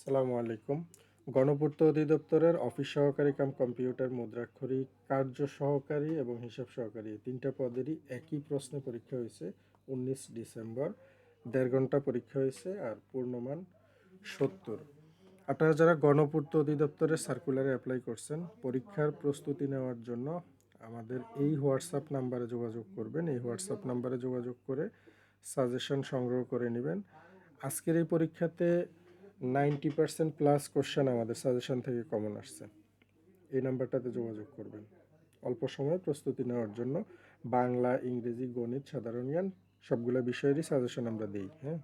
আসসালামু আলাইকুম। গণপূর্ত অধিদপ্তরের অফিস সহকারী কাম কম্পিউটার মুদ্রাক্ষরিক কার্য সহকারী এবং হিসাব সহকারী এই তিনটা পদেরই একই প্রশ্নে পরীক্ষা হয়েছে 19 ডিসেম্বর। 1.5 ঘন্টা পরীক্ষা হয়েছে আর পূর্ণমান 70। আপনারা যারা গণপূর্ত অধিদপ্তরের সার্কুলারে অ্যাপ্লাই করছেন পরীক্ষার প্রস্তুতি নেওয়ার জন্য আমাদের এই হোয়াটসঅ্যাপ নাম্বারে যোগাযোগ করবেন। এই হোয়াটসঅ্যাপ নাম্বারে যোগাযোগ করে সাজেশন সংগ্রহ করে নেবেন। আজকের এই পরীক্ষাতে 90% প্লাস কোশ্চেন আমাদের সাজেশন থেকে কমন আসছে। এই নাম্বারটাতে যোগাযোগ করবেন অল্প সময়ে প্রস্তুতি নেওয়ার জন্য। বাংলা, ইংরেজি, গণিত, সাধারণ জ্ঞান সবগুলো বিষয়েরই সাজেশন আমরা দিই। হ্যাঁ,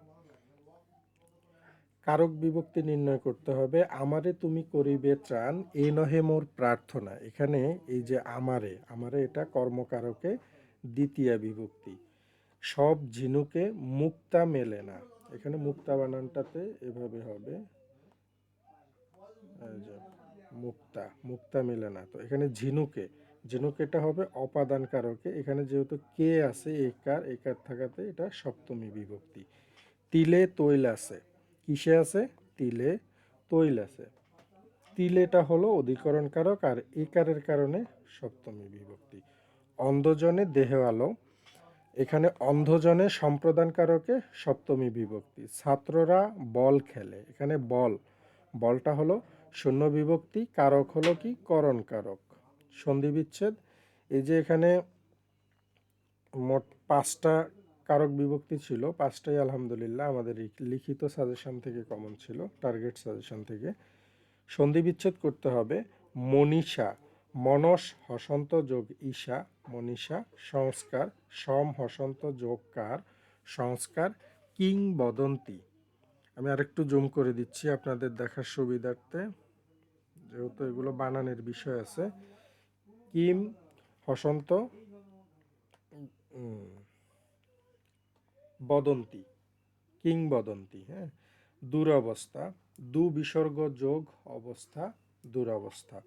কারক বিভক্তি নির্ণয় করতে হবে। আমারে তুমি করিবে ত্রাণ এ নহে মোর প্রার্থনা। এখানে এই যে আমারে আমারে এটা কর্মকারকে দ্বিতীয়া বিভক্তি। সব ঝিনুকে মুক্তা মেলে না, এখানে মুক্তা বানানটাতে এভাবে হবে, এই যে মুক্তা মুক্তা মেলে না। তো এখানে ঝিনুকে ঝিনুকেটা হবে অপাদান কারকে। এখানে যেহেতু কে আছে একার থাকাতে এটা সপ্তমী বিভক্তি। তিলে তৈল আছে, কিসে আছে? তিলে তৈল আছে। তিলেটা হলো অধিকরণ কারক আর একারের কারণে সপ্তমী বিভক্তি। অন্ধজনে দেহ আলো, এখানে অন্ধজনে সম্প্রদান কারকে সপ্তমী বিভক্তি। ছাত্ররা বল খেলে, এখানে বলটা হলো শূন্য বিভক্তি, কারক হলো কি করণ কারক। সন্ধি বিচ্ছেদ, এই যে এখানে মোট 5টা কারক বিভক্তি ছিল, 5টাই আলহামদুলিল্লাহ আমাদের লিখিত সাজেশন থেকে কমন ছিল, টার্গেট সাজেশন থেকে। সন্ধি বিচ্ছেদ করতে হবে। মনীষা, মনস হসন্ত যোগ ঈশা, মনীষা। সংস্কার, সম হসন্ত যোগ কার, সংস্কার। কিংবদন্তি, আমি আরেকটু জুম করে দিচ্ছি আপনাদের দেখার সুবিধার্থে, যেহেতু এগুলো বানানের বিষয় আছে। কিম হসন্ত বদন্তি, কিংবদন্তি। হ্যাঁ, দুরবস্থা, দু বিসর্গ যোগ অবস্থা, দুরবস্থা।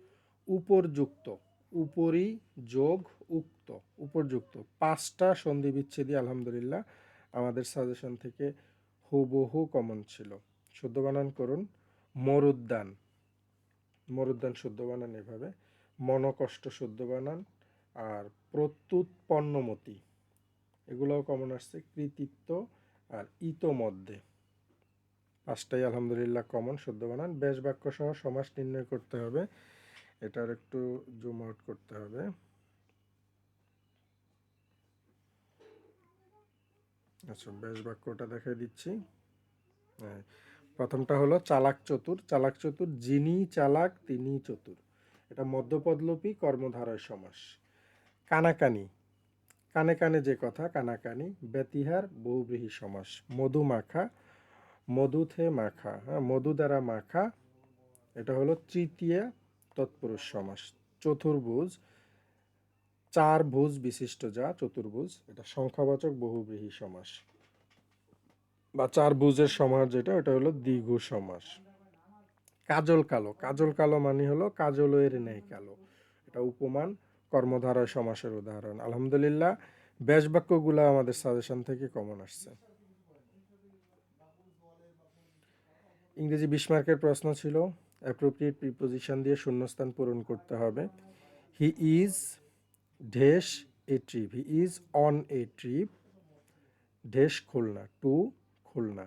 উপরযুক্ত, উপরি যোগ উক্ত, উপরযুক্ত। 5টা সন্ধি বিচ্ছেদই আলহামদুলিল্লাহ আমাদের সাজেশন থেকে হুবহু কমন ছিল। শুদ্ধ বানান করুন। মরুদ্যান, মরুদ্যান শুদ্ধ বানান এভাবে। মনকষ্ট শুদ্ধ বানান। আর প্রত্যুৎপন্নমতি এগুলোও কমন আসছে। কৃতিত্ব আর ইতোমধ্যে, 5টাই আলহামদুলিল্লাহ কমন শুদ্ধ বানান। বেশ বাক্য সহ সমাস নির্ণয় করতে হবে, এটার একটু জুম আউট করতে হবে। আচ্ছা, বেশ বাক্যটা দেখাই দিচ্ছি। হ্যাঁ, প্রথমটা হলো চালাক চতুর। চালাক চতুর, যিনি চালাক তিনি চতুর, এটা মধ্যপদলোপী কর্মধারয় সমাস। কানাকানি, কানে কানে যে কথা, কানাকানি। ব্যতিহার, বহুব্রীহি সমাস। মধুমাখা, মধুথে মাখা, হ্যাঁ, মধু দ্বারা মাখা, এটা হলো তৃতীয়া তৎপুরুষ সমাস। চতুর্ভুজ, 4 ভুজ বিশিষ্ট যা চতুর্ভুজ, এটা সংখ্যাবাচক বহুব্রীহি সমাস। বা 4 ভুজের সমাস যেটা, ওটা হলো দ্বিগু সমাস। কাজল কালো, কাজল কালো মানে হলো কাজলের ন্যায় কালো, এটা উপমান কর্মধারয় সমাসের উদাহরণ। আলহামদুলিল্লাহ ব্যাস বাক্যগুলো আমাদের সাজেশন থেকে কমন আসছে। ইংরেজি 20 মার্কের প্রশ্ন ছিল। অ্যাপ্রোপ্রিয়েট প্রিপোজিশন দিয়ে শূন্যস্থান পূরণ করতে হবে। He is dash a trip, he is on a trip dash Khulna, to Khulna.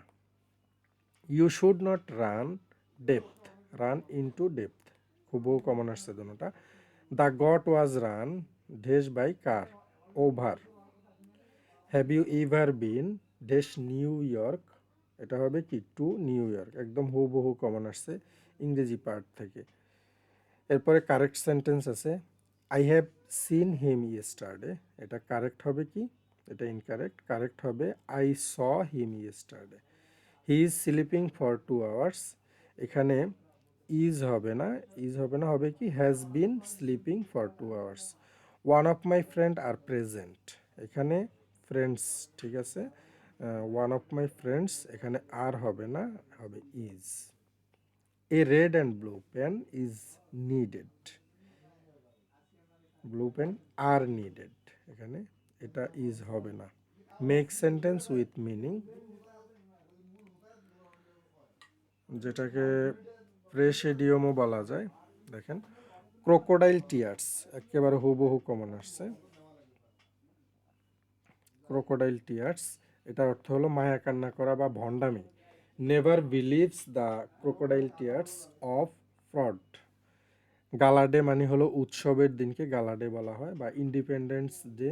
You should not run depth, run into depth, খুবও কমন আসছে দুটোটা। The goat was run dash by car, over. Have you ever been dash New York, এটা হবে কি two new York, একদম হুবহু common আসছে ইংরেজি পার্ট থেকে। এরপরে কারেক্ট সেন্টেন্স আছে। I have seen him yesterday, এটা কারেক্ট হবে কি? এটা ইনকারেক্ট। কারেক্ট হবে I saw him yesterday. He is sleeping for 2 hours, এখানে ইজ হবে না, হবে কি has been sleeping for 2 hours. One of my friend are present, এখানে ফ্রেন্ডস, ঠিক আছে, ওয়ান অফ মাই ফ্রেন্ডস, এখানে আর হবে না, হবে is. A red and blue pen is needed, blue pen are needed, এখানে এটা ইজ হবে না। মেক সেন্টেন্স উইথ মিনিং, যেটাকে প্রেসিডিয়ামও বলা যায়। দেখেন, ক্রোকোডাইল টিয়ার্স একেবারে হুবহু কমন আসছে। ক্রোকোডাইল টিয়ার্স, এটার অর্থ হলো মায়া কান্না করা বা ভণ্ডামি। Never believes the crocodile tears of fraud. Gala day মানে হলো উৎসবের দিনকে গালা ডে বলা হয়, বা independence day.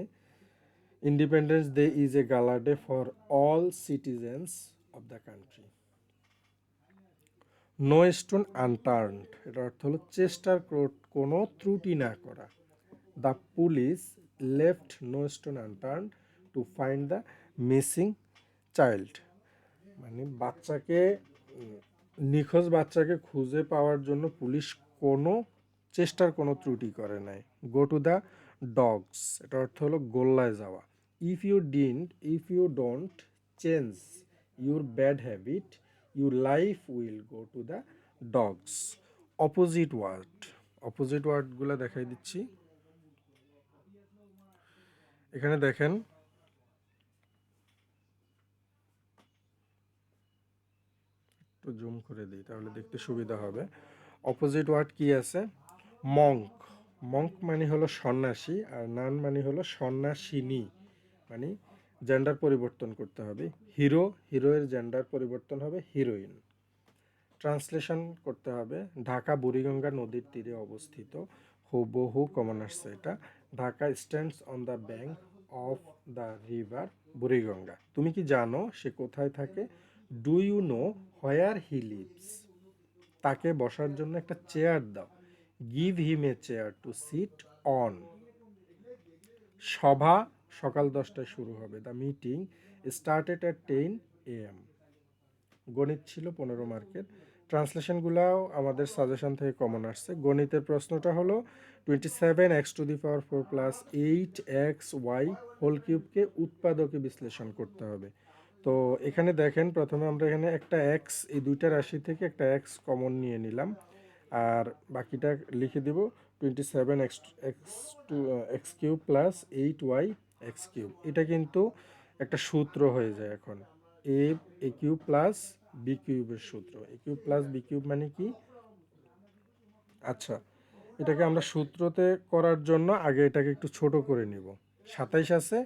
Independence day is a gala day for all citizens of the country. No stone unturned, এটার অর্থ হলো চেষ্টার কোনো ত্রুটি না করা। The police left no stone unturned to find the missing child. মানে বাচ্চাকে, নিখোঁজ বাচ্চাকে খুঁজে পাওয়ার জন্য পুলিশ কোনো চেষ্টার কোনো ত্রুটি করে নাই। গো টু দ্য ডগস, এটার অর্থ হলো গোল্লায় যাওয়া। If you don't change your bad habit your life will go to the dogs. Opposite ওয়ার্ডগুলো দেখাই দিচ্ছি। এখানে দেখেন, একটু জুম করে দিই তাহলে দেখতে সুবিধা হবে। অপোজিট ওয়ার্ড কি আছে? মঙ্ক। মঙ্ক মানে হলো সন্ন্যাসী, আর নান মানে হলো সন্ন্যাসিনী, মানে জেন্ডার পরিবর্তন করতে হবে। হিরোয়ের জেন্ডার পরিবর্তন হবে হিরোইন। ট্রান্সলেশন করতে হবে। ঢাকা বুড়িগঙ্গা নদীর তীরে অবস্থিত। হুবহু কমন আসছে এটা। Dhaka stands on the bank of the river Buriganga. তুমি কি জানো সে কোথায় থাকে? Do you know where he lives. তাকে বসার জন্য একটা চেয়ার দাও। Give him a chair to sit on. সভা সকাল 10টায় শুরু হবে। The meeting started at 10 AM। গণিত ছিল 15 মার্কের। ট্রান্সলেশনগুলোও আমাদের সাজেশন থেকে কমন আসছে। গণিতের প্রশ্নটা হলো 27x⁴ প্লাস 8xy হোল কিউবকে উৎপাদকে বিশ্লেষণ করতে হবে। তো এখানে দেখেন, প্রথমে আমরা এখানে একটা এক্স, এই দুইটা রাশি থেকে একটা এক্স কমন নিয়ে নিলাম, আর বাকিটা লিখে দেব 27x cube plus 8y x cube. এটা কিন্তু একটা সূত্র হয়ে যায় এখন, এ কিউব প্লাস বি কিউবের সূত্র। এ কিউব প্লাস বি কিউব মানে কি? আচ্ছা, এটাকে আমরা সূত্রতে করার জন্য আগে এটাকে একটু ছোট করে নিব। 27 আছে,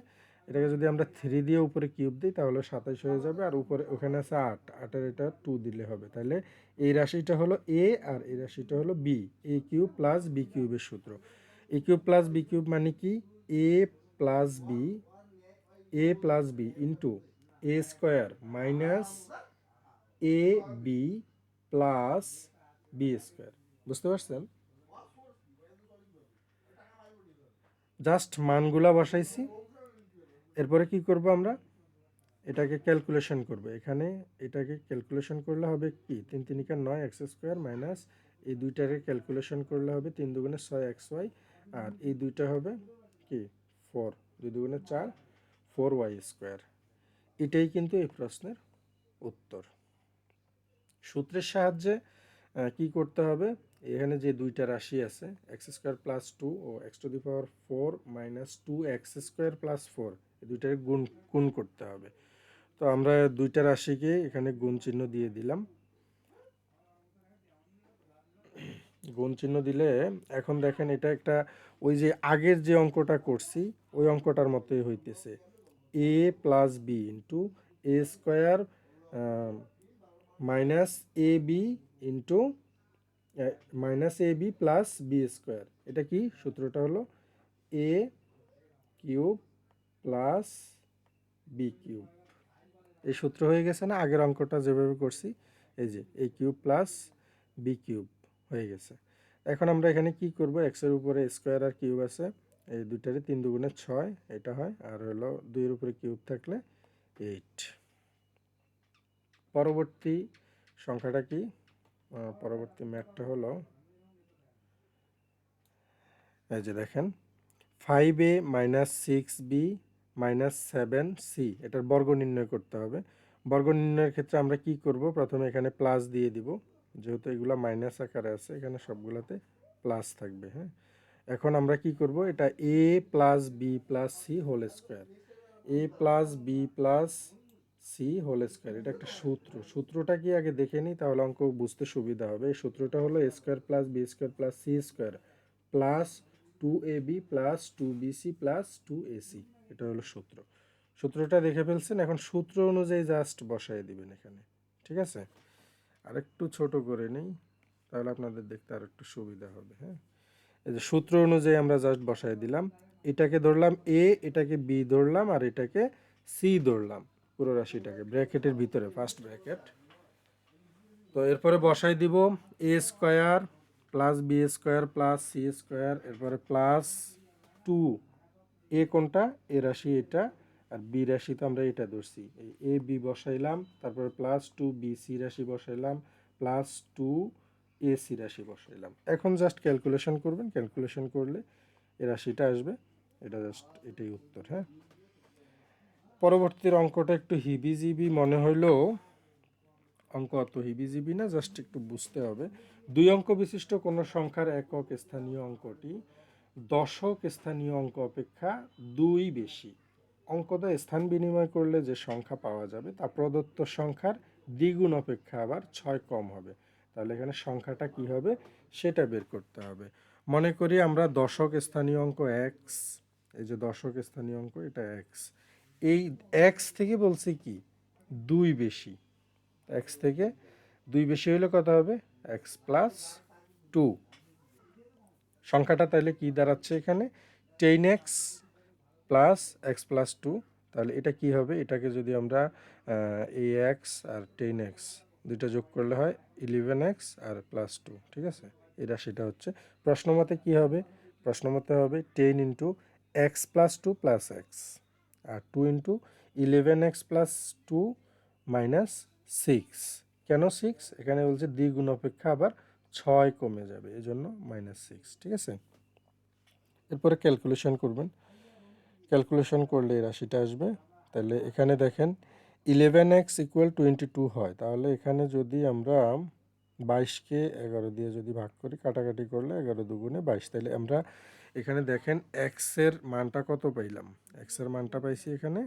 এটাকে যদি আমরা 3 দিয়ে উপরে কিউব দিই তাহলে 27 হয়ে যাবে, আর উপরে ওখানে আছে 8, 8-এর এটা 2 দিলে হবে। তাহলে এই রাশিটা হলো এ আর এই রাশিটা হলো বি। এ কিউব প্লাস বি কিউবের সূত্র। এ কিউব প্লাস বি কিউব মানে কি? এ plus B, into A square minus A B plus B square. বুঝতে পারছেন? জাস্ট মানগুলা বসাইছি, এরপরে কি করব আমরা? এটাকে ক্যালকুলেশন করব। এখানে এটাকে ক্যালকুলেশন করলে হবে কি? 3 3 9 এক্স স্কোয়ার মাইনাস এই দুইটাকে ক্যালকুলেশন করলে হবে 3 2 6 এক্স ওয়াই, আর এই দুইটা হবে কি 4, 2 2 4 4y স্কোয়ার। এটাই কিন্তু এই প্রশ্নের উত্তর। সূত্রের সাহায্যে কি করতে হবে? এখানে যে দুইটা রাশি আছে এক্স স্কোয়ার প্লাস 2 ও x⁴ মাইনাস 2x² প্লাস 4, এই দুইটাকে গুণ করতে হবে। তো আমরা দুইটা রাশিকে এখানে গুণ চিহ্ন দিয়ে দিলাম। গুণ চিহ্ন দিলে এখন দেখেন এটা একটা ওই যে আগের যে অঙ্কটা করছি ওই অঙ্কটার মতোই হইতেছে। এ plus B into A square minus A B into minus A B plus B square. এটা কি? সূত্রটা হলো এ কিউব প্লাস বি কিউব। এই সূত্র হয়ে গেছে না? আগের অঙ্কটা যেভাবে করছি, এই যে এ কিউব প্লাস বি কিউব হয়ে গেছে। এখন আমরা এখানে কি করব? এক্সের উপরে স্কোয়ার আর কিউব আছে, এই দুইটারে 3 2 6 এটা হয়, আর হলো 2-এর উপরে কিউব থাকলে 8। পরবর্তী সংখ্যাটা কি? পরবর্তী ম্যাথটা হলো এই যে দেখেন 5a minus 6b minus 7c, এটার বর্গ নির্ণয় করতে হবে। বর্গ নির্ণয়ের ক্ষেত্রে আমরা কি করব? প্রথমে এখানে প্লাস দিয়ে দিব, যেহেতু এগুলো মাইনাস আকারে আছে এখানে সবগুলাতে প্লাস থাকবে। হ্যাঁ, এখন আমরা কি করব? এটা a plus B plus C whole square, A plus B plus C whole square, এটা একটা সূত্র। সূত্রটা কি আগে দেখে নিই, তাহলে অঙ্ক বুঝতে সুবিধা হবে। এই সূত্রটা হলো A square plus B square plus C square plus 2ab plus 2bc plus 2ac, এটা হলো সূত্র। সূত্রটা দেখে ফেলছেন, এখন সূত্র অনুযায়ী জাস্ট বসাই দিবেন এখানে, ঠিক আছে? আরেকটু ছোট করে নিই, তাহলে আপনাদের দেখতে আর একটু সুবিধা হবে। হ্যাঁ, এই যে সূত্র অনুযায়ী আমরা জাস্ট বসাই দিলাম। এটাকে ধরলাম এ, এটাকে বি ধরলাম, আর এটাকে সি ধরলাম, পুরো রাশিটাকে ব্র্যাকেটের ভিতরে, ফার্স্ট ব্র্যাকেট। তো এরপরে বসাই দিব A square plus B square plus C square, এরপরে প্লাস 2, এ কোনটা, এ রাশি এটা, আর বি রাশি তো আমরা এটা ধরছি, এই এ বি বসাইলাম, তারপরে প্লাস 2 বি সি রাশি বসাইলাম, প্লাস 2 এ সি রাশি বসাইলাম। এখন জাস্ট ক্যালকুলেশন করবেন, ক্যালকুলেশন করলে এ রাশিটা আসবে, এটা জাস্ট এটাই উত্তর। হ্যাঁ, পরবর্তীর অঙ্কটা একটু হিবিজিবি মনে হইলেও অঙ্ক অত হিবিজিবি না, জাস্ট একটু বুঝতে হবে। 2 অঙ্ক বিশিষ্ট কোনো সংখ্যার একক স্থানীয় অঙ্কটি দশক স্থানীয় অঙ্ক অপেক্ষা 2 বেশি। অঙ্কটা স্থান বিনিময় করলে যে সংখ্যা পাওয়া যাবে তা প্রদত্ত সংখ্যার দ্বিগুণ অপেক্ষা আবার 6 কম হবে। তাহলে এখানে সংখ্যাটা কি হবে সেটা বের করতে হবে। মনে করি আমরা দশক স্থানীয় অঙ্ক এক্স, এই যে দশক স্থানীয় অঙ্ক এটা এক্স, এই এক্স থেকে বলছি কি 2 বেশি, এক্স থেকে 2 বেশি হলে কত হবে, এক্স প্লাস 2। সংখ্যাটা তাহলে কি দাঁড়াচ্ছে এখানে, 10x প্লাস এক্স প্লাস 2। তাহলে এটা কি হবে, এটাকে যদি আমরা এ এক্স আর 10x দুইটা যোগ করলে হয় 11x আর প্লাস 2, ঠিক আছে? এটা সেটা হচ্ছে প্রশ্ন মতে কি হবে, প্রশ্ন মতে হবে 10 into X plus 2 plus X, আর 2 ইন্টু 11x প্লাস 2 মাইনাস 6। কেন 6, এখানে বলছে দ্বিগুণ অপেক্ষা আবার 6 কমে যাবে, এই জন্য -6, ঠিক আছে? এরপরে ক্যালকুলেশন করবেন, ক্যালকুলেশন করলে এই রাশিটা আসবে। তাহলে এখানে দেখেন 11x ইকুয়াল 22 হয়, তাহলে এখানে যদি আমরা 22কে 11 দিয়ে যদি ভাগ করি, কাটাকাটি করলে 11 দুগুণে 22, তাহলে আমরা এখানে দেখেন এক্সের মানটা কত পাইলাম, এক্সের মানটা পাইছি এখানে,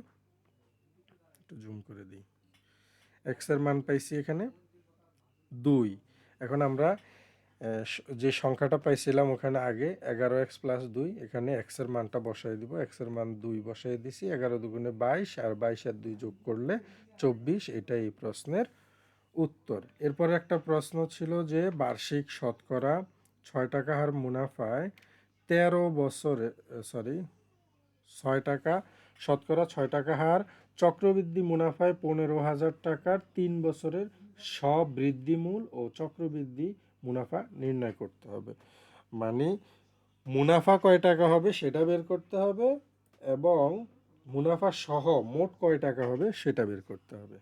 একটু জুম করে দিই, এক্সের মান পাইছি এখানে 2। এখন আমরা যে সংখ্যাটা পাইছিলাম ওখানে আগে 11x প্লাস 2, এখানে এক্সের মানটা বসাই দিব, এক্সের মান 2 বসাই দিছি, 11 দুগুণে 22, আর 22 আর 2 যোগ করলে 24, এটাই এই প্রশ্নের উত্তর। এরপরে একটা প্রশ্ন ছিল যে বার্ষিক শতকরা 6 টাকা হার মুনাফায় 13 বছরে, সরি 6 টাকা, শতকরা 6 টাকা হার চক্রবৃদ্ধি মুনাফায় 15,000 টাকার 3 বছরের স্ববৃদ্ধিমূল ও চক্রবৃদ্ধি মুনাফা নির্ণয় করতে হবে। মানে মুনাফা কয় টাকা হবে সেটা বের করতে হবে, এবং মুনাফা সহ মোট কয় টাকা হবে সেটা বের করতে হবে,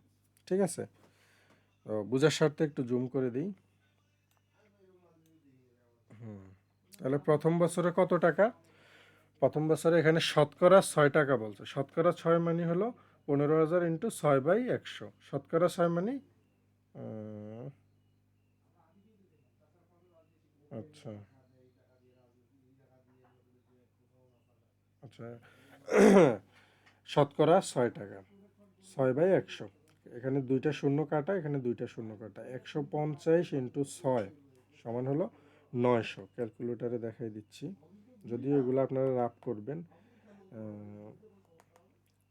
ঠিক আছে? তো বোঝার স্বার্থে একটু জুম করে দিই। তাহলে প্রথম বছরে কত টাকা, প্রথম বছরে এখানে শতকরা 6 টাকা বলছে, শতকরা 6 মানে হলো 15,000 ইন্টু 6/100, শতকরা 6 মানে আচ্ছা আচ্ছা শতকরা 6 টাকা, 6/100, এখানে 2টা শূন্য কাটা, এখানে 2টা শূন্য কাটা, 150 ইন্টু 6 সমান হলো 900। ক্যালকুলেটারে দেখাই দিচ্ছি, যদিও এগুলো আপনারা রাফ করবেন।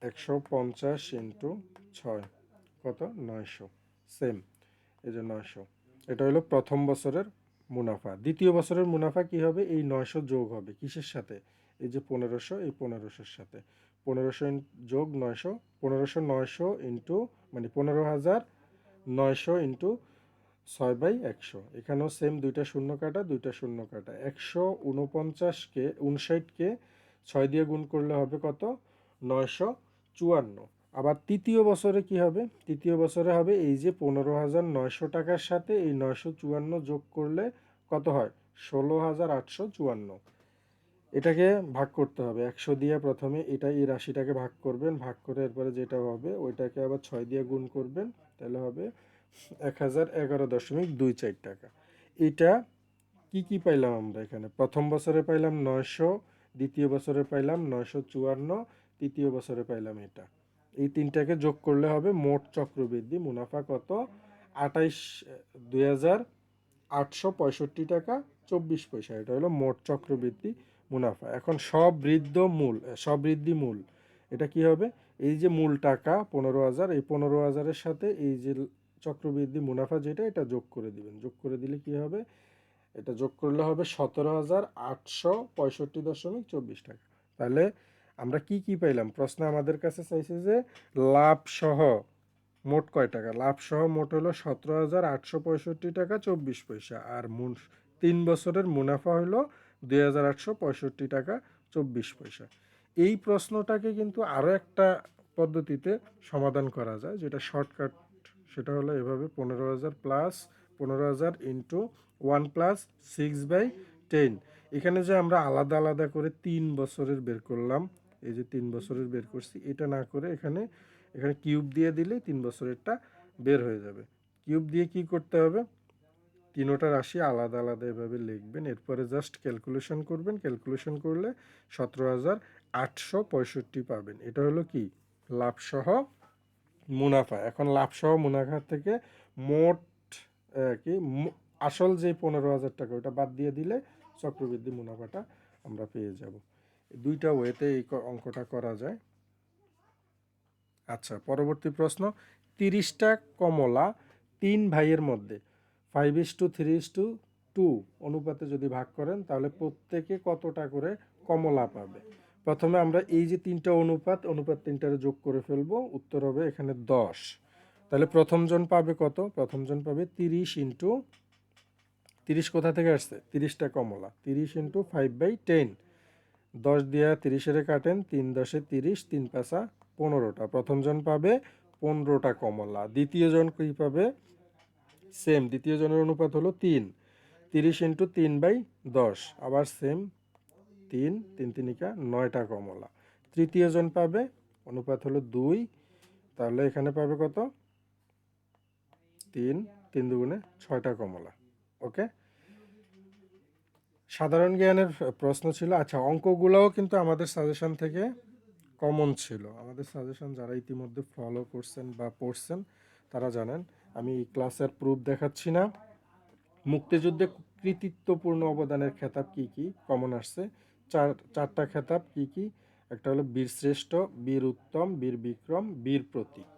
150 ইন্টু 6 কত, 900, সেম, এই যে 900। এটা হলো প্রথম বছরের মুনাফা। দ্বিতীয় বছরের মুনাফা কি হবে, এই 900 যোগ হবে কিসের সাথে, এই যে 1500, এই 1500-র সাথে 1500 যোগ 900, 1500 900 ইন্টু মানে 15,900 ইন্টু 6/100, এখানেও সেম, 2টা শূন্য কাটা, 2টা শূন্য কাটা, 149কে 59কে 6 দিয়ে গুণ করলে হবে কত, 954। আবার তৃতীয় বছরে কি হবে, তৃতীয় বছরে হবে এই যে 15,900 টাকার সাথে এই 954 যোগ করলে কত হয়, 16,854। এটাকে ভাগ করতে হবে 100 দিয়ে, প্রথমে এটা এই রাশিটাকে ভাগ করবেন, ভাগ করে এরপরে যেটা হবে ওইটাকে আবার 6 দিয়ে গুণ করবেন, তাহলে হবে 1011.24 টাকা। এটা কি কি পাইলাম আমরা এখানে, প্রথম বছরে পাইলাম 900, দ্বিতীয় বছরে পাইলাম 954, তৃতীয় বছরে পাইলাম এটা। এই তিনটাকে যোগ করলে হবে মোট চক্রবৃদ্ধি মুনাফা কত 28,865 টাকা 24 পয়সা। এটা হলো মোট চক্রবৃদ্ধি মুনাফা। এখন সবৃদ্ধি মূল এটা কি হবে, এই যে মূল টাকা 15,000, এই 15,000-এর সাথে এই যে চক্রবৃদ্ধি মুনাফা যেটা, এটা যোগ করে দিবেন। যোগ করে দিলে কি হবে, এটা যোগ করলে হবে 17,865.24 টাকা। তাহলে আমরা কি কি পাইলাম, প্রশ্ন আমাদের কাছে চাইছে যে লাভ সহ মোট কয় টাকা, লাভ সহ মোট হলো 17,865 টাকা 24 পয়সা, আর 3 বছরের মুনাফা হলো 2,865 টাকা 24 পয়সা। এই প্রশ্নটাকে কিন্তু আরও একটা পদ্ধতিতে সমাধান করা যায়, যেটা শর্টকাট, সেটা হলো এভাবে 15,000 প্লাস 15,000 ইন্টু 1 প্লাস 6/10। এখানে যে আমরা আলাদা আলাদা করে 3 বছরের বের করলাম, এই যে 3 বছরের বের করছি, এটা না করে এখানে কিউব দিয়ে দিলে 3 বছরেরটা বের হয়ে যাবে। কিউব দিয়ে কি করতে হবে, তিনোটা রাশি আলাদা আলাদা এভাবে লিখবেন, এরপরে জাস্ট ক্যালকুলেশন করবেন, ক্যালকুলেশন করলে 17,865 পাবেন। এটা হলো কি লাভসহ মুনাফা। এখন লাভসহ মুনাফা থেকে মোট কি আসল যে 15,000 টাকা ওটা বাদ দিয়ে দিলে চক্রবৃদ্ধি মুনাফাটা আমরা পেয়ে যাব। দুইটা ওয়েতে এই অঙ্কটা করা যায়। আচ্ছা, পরবর্তী প্রশ্ন, 30টা কমলা 3 ভাইয়ের মধ্যে 5:3:2 অনুপাতে যদি ভাগ করেন তাহলে প্রত্যেকে কতটা করে কমলা পাবে। প্রথমে আমরা এই যে তিনটা অনুপাত 3টারে যোগ করে ফেলবো, উত্তর হবে এখানে 10। তাহলে প্রথমজন পাবে কত, প্রথমজন পাবে 30 ইন্টু 30 কোথা থেকে আসছে, 30টা কমলা, 30 ইন্টু 5/10, 10 দিয়া 30-এর কাটেন, 3 10-এ 30, 3 5 15টা, প্রথমজন পাবে 15টা কমলা। দ্বিতীয় জন কি পাবে, সেম, দ্বিতীয় জনের অনুপাত হলো 3, 30 ইন্টু 3/10, আবার সেম 3 3 3 9টা কমলা। তৃতীয় জন পাবে, অনুপাত হলো 2, তাহলে এখানে পাবে কত, 3 3 দুগুণে 6টা কমলা। ওকে, সাধারণ জ্ঞানের প্রশ্ন ছিল। আচ্ছা, অঙ্কগুলোও কিন্তু আমাদের সাজেশন থেকে কমন ছিল। আমাদের সাজেশন যারা ইতিমধ্যে ফলো করছেন বা পড়ছেন তারা জানেন, আমি ক্লাসের প্রুফ দেখাচ্ছি না। মুক্তিযুদ্ধে কৃতিত্বপূর্ণ অবদানের খেতাব কি কি কমন আসছে, চারটা খেতাব কি কি, একটা হলো বীর শ্রেষ্ঠ, বীর উত্তম, বীর বিক্রম, বীর প্রতীক।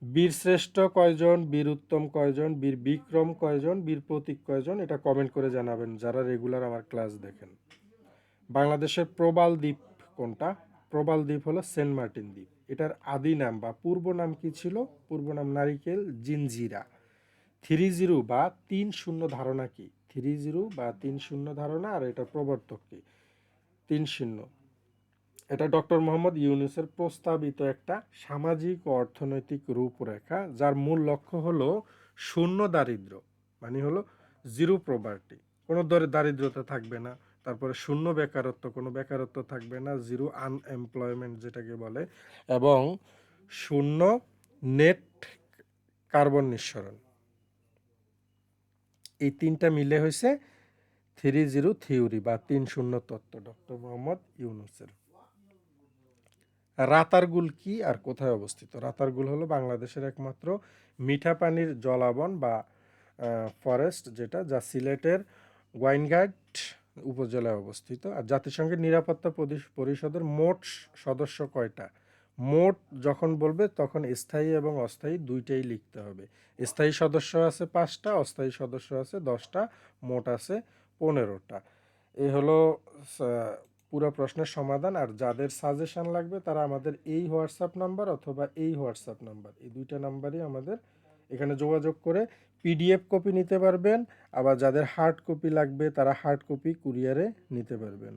বীর শ্রেষ্ঠ কয়জন, বীর উত্তম কয়জন, বীর বিক্রম কয়জন, বীর প্রতীক কয়জন, এটা কমেন্ট করে জানাবেন যারা রেগুলার আমার ক্লাস দেখেন। বাংলাদেশের প্রবাল দ্বীপ কোনটা, প্রবাল দ্বীপ হলো সেন্ট মার্টিন দ্বীপ। এটার আদি নাম বা পূর্ব নাম কি ছিল, পূর্ব নাম নারিকেল জিঞ্জিরা। 30 বা 30 ধারণা কি, 30 বা 30 ধারণা, আর এটা প্রবর্তক কি 30। এটা ডক্টর মোহাম্মদ ইউনূসের প্রস্তাবিত একটা সামাজিক ও অর্থনৈতিক রূপরেখা, যার মূল লক্ষ্য হলো শূন্য দারিদ্র্য, মানে হলো জিরো প্রভার্টি, কোনো দারিদ্রতা থাকবে না, তারপরে শূন্য বেকারত্ব, কোনো বেকারত্ব থাকবে না, জিরো আনএমপ্লয়মেন্ট যেটাকে বলে, এবং শূন্য নেট কার্বন নিঃসরণ। এই তিনটা মিলে হয়েছে 30 থিওরি বা 30 তত্ত্ব ডক্টর মোহাম্মদ ইউনূসের। রাতারগুল কি আর কোথায় অবস্থিত, রাতারগুল হলো বাংলাদেশের একমাত্র মিঠা পানির জলাবন বা ফরেস্ট, যেটা যা সিলেটের গোয়াইনঘাট উপজেলায় অবস্থিত। আর জাতিসংঘের নিরাপত্তা পরিষদের মোট সদস্য কয়টা, মোট যখন বলবে তখন স্থায়ী এবং অস্থায়ী দুইটাই লিখতে হবে। স্থায়ী সদস্য আছে 5টা, অস্থায়ী সদস্য আছে 10টা, মোট আছে 15টা। এই হলো পুরো প্রশ্নের সমাধান। আর যাদের সাজেশন লাগবে তারা আমাদের এই হোয়াটসঅ্যাপ নাম্বার অথবা এই হোয়াটসঅ্যাপ নাম্বার, এই দুইটা নাম্বারই আমাদের এখানে যোগাযোগ করে পিডিএফ কপি নিতে পারবেন। আবার যাদের হার্ড কপি লাগবে তারা হার্ড কপি কুরিয়ারে নিতে পারবেন।